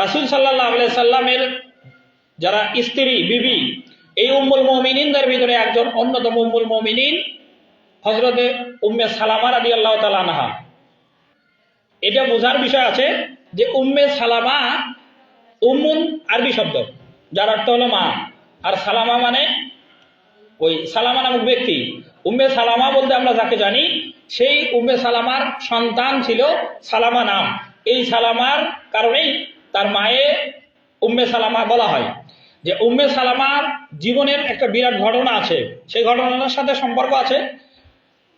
রাসূল সাল্লাল্লাহু আলাইহি সাল্লামের যারা স্ত্রী বিবি, এই উম্মুল মুমিনিনদের ভিতরে একজন অন্যতম উম্মুল মুমিনিন হযরতে উম্মে সালামা রাদিয়াল্লাহু তাআলা আনহা। এটা বোঝার বিষয় আছে যে উম্মে সালামা, উম্মুন আরবি শব্দ যার অর্থ হলো মা, আর সালামা মানে ওই সালামা নামক ব্যক্তি। উম্মে সালামা বলতে আমরা যাকে জানি সেই উম্মে সালামার সন্তান ছিল সালামা নাম। এই সালামার কারণেই তার মায়ে উম্মে সালামা বলা হয়। যে উম্মে সালামার জীবনের একটা বিরাট ঘটনা আছে, সেই ঘটনার সাথে সম্পর্ক আছে।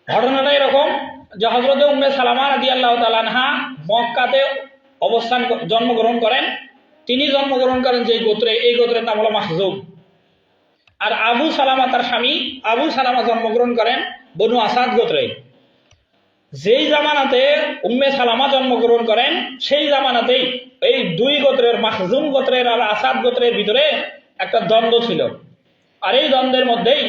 ঘটনাটা এরকম যে হযরতে উম্মে সালামা রাদিয়াল্লাহু তাআলা আনহা মক্কাতে জন্মগ্রহণ করেন। তিনি জন্মগ্রহণ করেন যে গোত্রে, এই গোত্রের নাম হলো মাখজুম। আর আবু সালামা তার স্বামী আবু সালামা জন্মগ্রহণ করেন বনু আসাদ গোত্রে। যেই জামানাতে উম্মে সালামা জন্মগ্রহণ করেন সেই জামানাতেই এই দুই গোত্রের, মাখজুম গোত্রের আর আসাদ গোত্রের ভিতরে একটা দ্বন্দ্ব ছিল। আর এই দ্বন্দ্বের মধ্যেই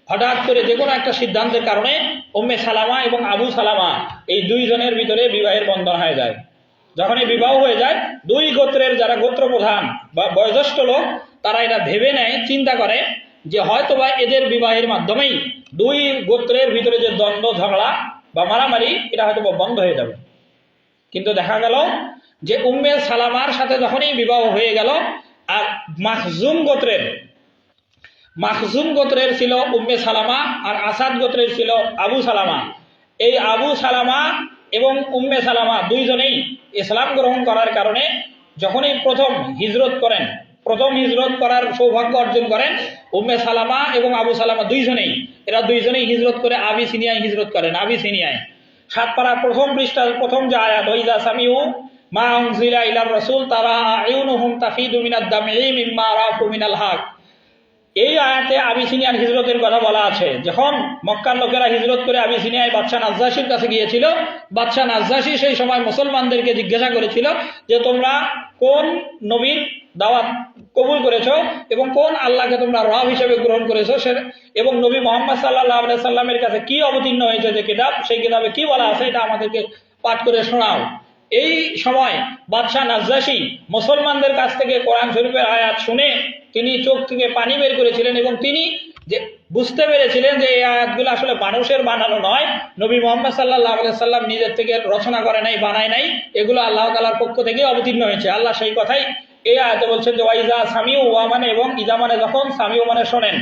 হঠাৎ করে যে কোনো একটা সিদ্ধান্তের কারণে উম্মে সালামা এবং আবু সালামা এই দুইজনের ভিতরে বিবাহের বন্ধন হয়ে যায়। যখন এই বিবাহ হয়ে যায়, দুই গোত্রের যারা গোত্র প্রধান বা বয়োজ্যেষ্ঠ লোক তারা এটা ভেবে নেয়, চিন্তা করে যে হয়তোবা এদের বিবাহের মাধ্যমেই দুই গোত্রের ভিতরে যে দ্বন্দ্ব ঝগড়া বা মারামারি এটা হয়তো বন্ধ হয়ে যাবে। কিন্তু দেখা গেল যে উম্মে সালামার সাথে যখনই বিবাহ হয়ে গেল, আর মাখজুম গোত্রের ছিল উম্মে সালামা আর আসাদ গোত্রের ছিল আবু সালামা। এই আবু সালামা এবং উম্মে সালামা দুইজনেই ইসলাম গ্রহণ করার কারণে যখনই প্রথম হিজরত করার সৌভাগ্য অর্জন করেন উম্মে সালামা এবং আবু সালামা এরা দুইজনেই হিজরত করে আবিসিনিয়ায় হিজরত করেন। আবিসিনিয়ায় 7 পারা প্রথম পৃষ্ঠার প্রথম যে আয়াত, ওয়াইজা সামিউ মা উনজিলা ইলার রাসূল তারা আয়ুনুহুম তাফিদু মিনাদ দামি মিম্মা রাফু মিনাল হক। এই আয়াতে আবিসিনিয়ার হিজরতের কথা বলা আছে। যখন মক্কার লোকেরা হিজরত করে আবিসিনিয়ায় বাদশা নাজ্জাশীর কাছে গিয়েছিল, বাদশা নাজ্জাশী সেই সময় মুসলমানদেরকে জিজ্ঞাসা করেছিল যে তোমরা কোন নবীর দাওয়াত কবুল করেছো এবং কোন আল্লাহকে তোমরা রব হিসেবে গ্রহণ করেছো, এবং নবী মুহাম্মদ সাল্লাল্লাহু আলাইহি সাল্লামের কাছে কি অবতীর্ণ হয়েছে যে কিতাব, সেই কিতাবে কি বলা আছে এটা আমাদেরকে পাঠ করে শোনাও। এই সময় বাদশা নাজ্জাশী মুসলমানদের কাছ থেকে কোরআন শরীফের আয়াত শুনে তিনি চোখ থেকে পানি বের করেছিলেন এবং তিনি যে বুঝতে পেরেছিলেন যে এই আয়াতগুলো আসলে মানুষের বানানো নয়, নবী মুহাম্মদ সাল্লাল্লাহু আলাইহি সাল্লাম নিজের থেকে রচনা করে নাই, বানায় নাই, এগুলো আল্লাহ তাআলার পক্ষ থেকে অবতীর্ণ হয়েছে। আল্লাহ সেই কথাই এই আয়াতে বলছেন যে ওয়াইজা সামিউ, ওয়া মানে এবং, ইজা মানে যখন, সামিউ মানে শোনেন,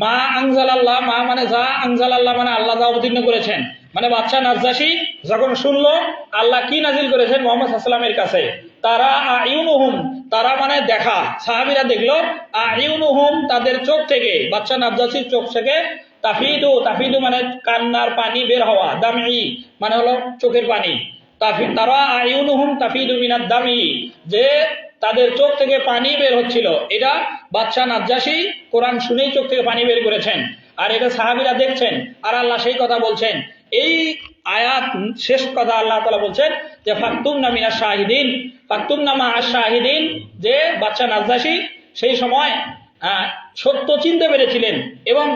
মা আনজালাল্লাহ, মা মানে যা, আনজালাল্লাহ মানে আল্লাহ যা অবতীর্ণ করেছেন। মানে বাদশা নাজ্জাশী যখন শুনলো আল্লাহ কি নাজিল করেছেন মুহাম্মদ সাল্লাল্লাহু আলাইহি ওয়াসাল্লামের কাছে, তারা আয়ুনুহুম, তারা মানে দেখা, সাহাবীরা দেখলো, আয়ুনুহুম তাদের চোখ থেকে, বাদশা নাজ্জাশীর চোখ থেকে, তাফিদু মানে কান্নার পানি বের হওয়া, দামি মানে হলো চোখের পানি, তারা আয়ুনুহুম তাফিদু মিনাদ দামি, যে তাদের চোখ থেকে পানি বের হচ্ছিল। এটা বাদশা নাজ্জাশী কোরআন শুনেই চোখ থেকে পানি বের করেছেন, আর এটা সাহাবীরা দেখছেন। আর আল্লাহ সেই কথা বলছেন, এই আয়াত শেষ কথা আল্লাহ তাআলা বলছেন যে ফাকতুমনা মিনাশ শাহিদিন, ফাকতুমনা মাআশ শাহিদিন, যে বাদশা নাজ্জাশী সেই সময় সত্য চিনতে পেরেছিলেন, এবং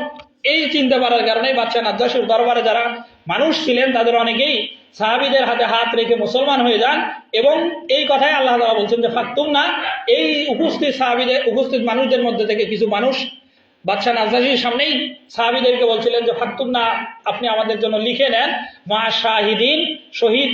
এই চিনতে পারার কারণে বাদশা নাজ্জাশীর দরবারে যারা মানুষ ছিলেন তাদের অনেকেই সাহাবীদের হাতে হাত রেখে মুসলমান হয়ে যান। এবং এই কথাই আল্লাহ তাআলা বলছেন যে ফাকতুমনা, এই উপস্থিত মানুষদের মধ্যে থেকে কিছু মানুষ বাদশা নাজ্জাশীর সামনেই সাহাবীদেরকে বলছিলেন যে ফাকতুমনা, আপনি আমাদের জন্য লিখে নেন মা শাহিদিন, শহীদ,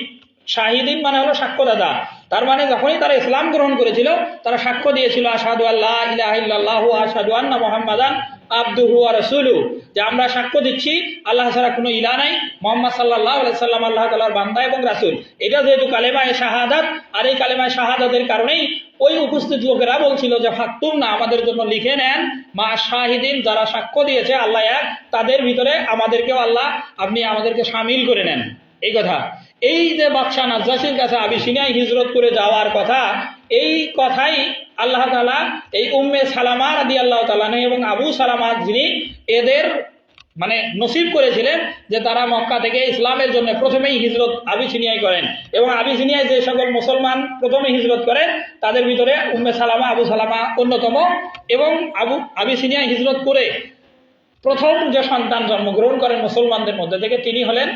শাহিদিন মানে হলো সাক্ষ্যদাতা। তার মানে যখনই তারা ইসলাম গ্রহণ করেছিল তারা সাক্ষ্য দিয়েছিল আশহাদু আল্লা ইলাহা ইল্লাল্লাহু ওয়া আশহাদু আন্না মুহাম্মাদান আবদুহু ওয়া রাসূলুহু, যে আমরা সাক্ষ্য দিচ্ছি আল্লাহ ছাড়া কোনো ইলাহ নাই, মুহাম্মদ সাল্লাল্লাহু আলাইহি সাল্লাম আল্লাহ তাআলার বান্দা এবং রাসূল। এটা যেহেতু কালেমায়ে শাহাদাত, আর এই কালেমায়ে শাহাদাতের কারণেই ওই উপস্থিত লোকেরা বলছিল যে ফাকতুমনা, আমাদের জন্য লিখে নেন মা শাহিদিন, যারা সাক্ষ্য দিয়েছে আল্লাহ এক, তাদের ভিতরে আমাদেরকেও আল্লাহ, আপনি আমাদেরকে শামিল করে নেন। এই কথা, এই যে বাদশা নাজ্জাশীর কাছে আবিসিনিয়ায় হিজরত করে যাওয়ার কথা, এই কথাই আল্লাহ তাআলা এই উম্মে সালামা রাদিয়াল্লাহু তাআলা এবং আবু সালামা, যিনি এদের মানে নসিব করেছিলেন যে তারা মক্কা থেকে ইসলামের জন্য প্রথমেই হিজরত আবিসিনিয়ায় করেন, এবং আবিসিনিয়ায় যে সকল মুসলমান প্রথমে হিজরত করেন তাদের ভিতরে উম্মে সালামা, আবু সালামা অন্যতম। এবং আবিসিনিয়ায় হিজরত করে প্রথম যে সন্তান জন্মগ্রহণ করেন মুসলমানদের মধ্যে থেকে তিনি হলেন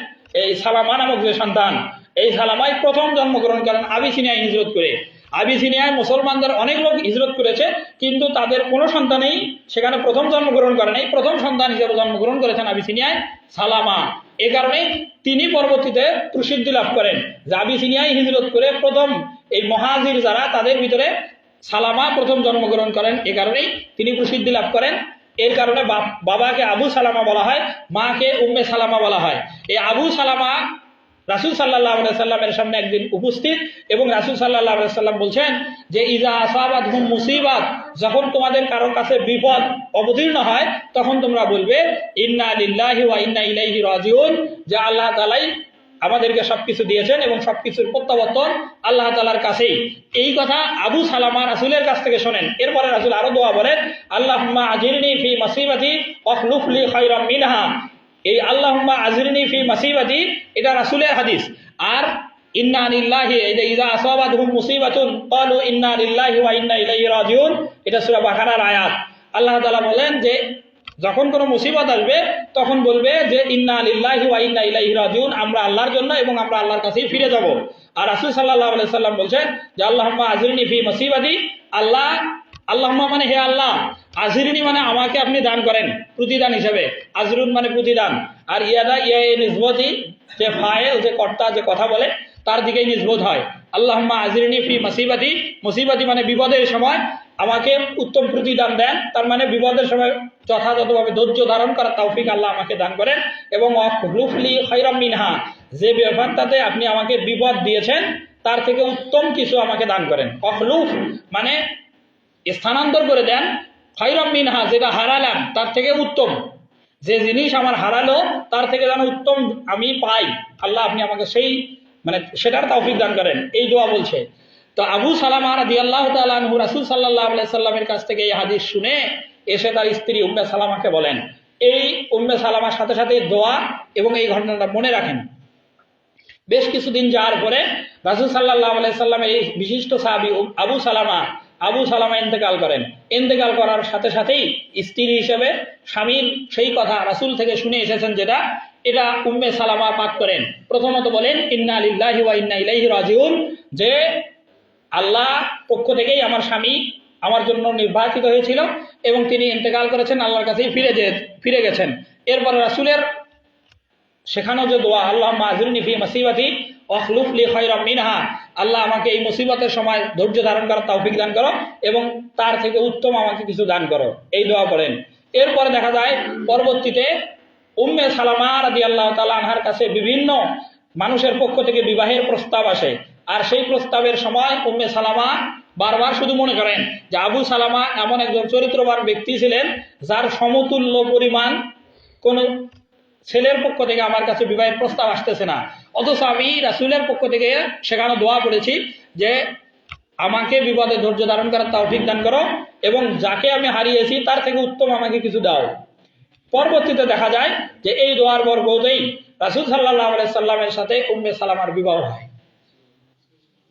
এই সালামা নামক যে সন্তান, এই সালামাই প্রথম জন্মগ্রহণ করেন আবিসিনিয়ায় হিজরত করে। আবিসিনিয়ায় মুসলমানদের অনেক লোক হিজরত করেছে, কিন্তু তাদের কোনো সন্তানেই সেখানে প্রথম জন্মগ্রহণ করে নাই। প্রথম সন্তান হিসেবে জন্মগ্রহণ করেছেন আবিসিনিয়ায় সালামা। এ কারণে তিনি পরবর্তীতে প্রসিদ্ধি লাভ করেন যে আবিসিনিয়ায় হিজরত করে প্রথম এই মহাজির যারা, তাদের ভিতরে সালামা প্রথম জন্মগ্রহণ করেন। এ কারণেই তিনি প্রসিদ্ধি লাভ করেন। এর কারণে বাবাকে আবু সালামা বলা হয়, মাকে উম্মে সালামা বলা হয়। এই আবু সালামা রাসূল সাল্লাল্লাহু আলাইহি সাল্লামের সামনে একদিন উপস্থিত, এবং রাসূল সাল্লাল্লাহু আলাইহি সাল্লাম বলছেন যে ইজা আসাবাতহুম মুসিবাত, যখন তোমাদের কারোর কাছে বিপদ অবতীর্ণ হয় তখন তোমরা বলবে ইন্না লিল্লাহি ওয়া ইন্না ইলাইহি রাজিউন, যে আল্লাহ তাআলাই আমাদেরকে সবকিছু দিয়েছেন এবং সবকিছুর প্রত্যাবর্তন আল্লাহ তাআলার কাছেই। এই কথা আবু সালামা রাসূলের কাছ থেকে শোনেন। এরপরে রাসূল আরো দোয়া বলেন, আল্লাহুম্মা আজিরনি ফি মাসিবাতি ওয়াখলুফ লি খায়রাম মিনহা। এই আল্লাহুম্মা আজিরনি ফি মাসিবাতি এটা রাসূলের হাদিস। আর ইন্না লিল্লাহি ইযা আসাবাতহুম মুসিবাতুন ক্বালু ইন্না লিল্লাহি ওয়া ইন্না ইলাইহি রাজিউন, এটা সূরা বাকারার আয়াত। আল্লাহ তাআলা বলেন যে যখন কোনো মুসিবত আসবে তখন বলবে যে ইন্না লিল্লাহি ওয়া ইন্না ইলাইহি রাজিউন, আমরা আল্লাহর জন্য এবং আমরা আল্লাহর কাছেই ফিরে যাব। আর রাসূল সাল্লাল্লাহু আলাইহি সাল্লাম বলছেন যে আল্লাহুম্মা আজিরনি ফি মাসিবাতি, আল্লাহুম্মা মানে হে আল্লাহ, আজিরনি মানে আমাকে আপনি দান করেন প্রতিদান হিসেবে, আজরুন মানে প্রতিদান, আর ইয়া নিসবতি যে ফাইল যে কর্তা যে কথা বলে তার দিকেই নিসবত হয়। আল্লাহুম্মা আজিরনি ফি মাসিবাতি, মুসিবাতি মানে বিপদের সময় আমাকে উত্তম প্রতিদান দেন, তার মানে বিপদের সময় যথাযথভাবে ধৈর্য ধারণ করার তৌফিক আল্লাহ আমাকে দান করেন, এবং ওয়াখলুফ লি খায়রাম মিনহা, যে ব্যাপারটাতে আপনি আমাকে বিপদ দিয়েছেন তার থেকে উত্তম কিছু আমাকে দান করেন। ওয়াখলুফ মানে স্থানান্তর করে দেন, খায়রাম মিনহা যেটা হারালাম তার থেকে উত্তম, যে জিনিস আমার হারালো তার থেকে যেন উত্তম আমি পাই, আল্লাহ আপনি আমাকে সেই মানে সেটার তৌফিক দান করেন, এই দোয়া বলছে। তো আবু সালামা রাদিয়াল্লাহু তাআলা আনহু রাসূল সাল্লাল্লাহু আলাইহি সাল্লামের কাছ থেকে এই হাদিস শুনে এসে তার স্ত্রী উম্মে সালামাকে বলেন। এই উম্মে সালামার সাথে সাথে দোয়া এবং এই ঘটনাটা মনে রাখেন। বেশ কিছুদিন যাওয়ার পরে রাসূল সাল্লাল্লাহু আলাইহি সাল্লামের এই বিশিষ্ট সাহাবী আবু সালামা ইন্তেকাল করেন। ইন্তেকাল করার সাথে সাথেই স্ত্রী হিসেবে স্বামীর সেই কথা রাসূল থেকে শুনে এসেছেন যেটা, এটা উম্মে সালামা পাঠ করেন। প্রথমত বলেন ইন্না লিল্লাহি ওয়া ইন্না ইলাইহি রাজিউন, যে আল্লাহ পক্ষ থেকেই আমার স্বামী আমার জন্য নির্বাচিত হয়েছিল এবং তিনি ইন্তেকাল করেছেন, আল্লাহর কাছেই ফিরে গেছেন। এরপরে রাসূলের শেখানো যে দোয়া আল্লাহুম্মা আজিরনি ফি মাসিবাতি ওয়াখলুফ লি খায়রাম মিনহা, আল্লাহ আমাকে এই মুসিবতের সময় ধৈর্য ধারণ করার তৌফিক দান করো এবং তার থেকে উত্তম আমাকে কিছু দান করো, এই দোয়া করেন। এরপরে দেখা যায় পরবর্তীতে উম্মে সালামা রাদিয়াল্লাহু তাআলা আনহার কাছে বিভিন্ন মানুষের পক্ষ থেকে বিবাহের প্রস্তাব আসে। আর সেই প্রস্তাবের সময় উম্মে সালামা বারবার শুধু মনে করেন যে আবু সালামা এমন একজন চরিত্রবান ব্যক্তি ছিলেন যার সমতুল্য পরিমাণ কোনো ছেলের পক্ষ থেকে আমার কাছে বিবাহের প্রস্তাব আসতেছে না, অথচ আমি রাসূলের পক্ষ থেকে সেখানে দোয়া করেছি যে আমাকে বিপদে ধৈর্য ধারণ করার তৌফিক দান করো এবং যাকে আমি হারিয়েছি তার থেকে উত্তম আমাকে কিছু দাও। পরবর্তীতে দেখা যায় যে এই দোয়ার বরকতেই রাসূল সাল্লাল্লাহু আলাইহি সাল্লামের সাথে উম্মে সালামার বিবাহ হয়।